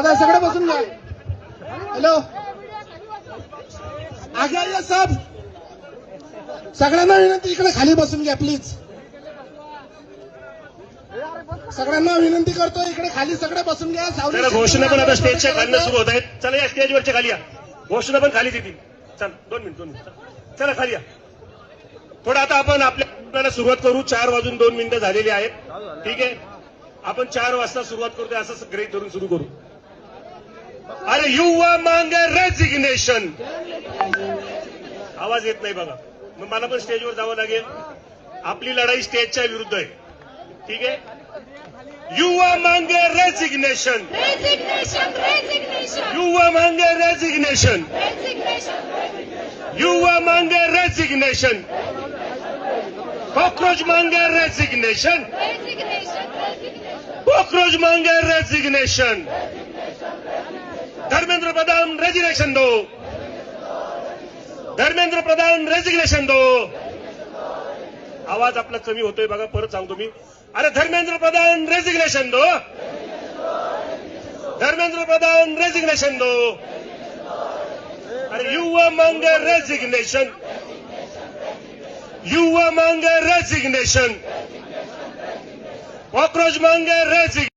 दादा सगळे बसून घ्या. हॅलो आगे आइए साहेब, सगळ्यांना विनंती इकडे खाली बसून घ्या प्लीज. सगळ्यांना विनंती करतो इकडे खाली सगळे बसून घ्या. चला घोषणा पण आता स्टेजच्या खाली सुरू होत आहेत. चला या स्टेजवरच्या खाली या. घोषणा पण खाली देतील. चला 2 मिनिट चला खाली या. थोडं आता आपण आपल्याला सुरुवात करू. 4 वाजून 2 मिनिटं झालेली आहेत. ठीक आहे, आपण 4 वाजता सुरुवात करतोय असं गृहीत धरून सुरू करू. अरे युवा मांगे रेजिग्नेशन. आवाज येत नाही बघा, मग मला पण स्टेजवर जावं लागेल. आपली लढाई स्टेजच्या विरुद्ध आहे. ठीक आहे, युवा मांगे रेजिग्नेशन. युवा मांगे रेजिग्नेशन. युवा मांगे रेजिग्नेशन. कॉकरोच मांगे रेजिग्नेशन. कॉकरोच मांगे रेजिग्नेशन. धर्मेंद्र प्रधान रेजिग्नेशन दो. धर्मेंद्र प्रधान रेजिग्नेशन दो. आवाज आपला कमी होतोय बघा, परत सांगतो मी. अरे धर्मेंद्र प्रधान रेजिग्नेशन दो. धर्मेंद्र प्रधान रेजिग्नेशन दो. अरे युवा मांगे रेजिग्नेशन. युवा मांगे रेजिग्नेशन. कॉकरोच मांगे रेजिग्नेशन.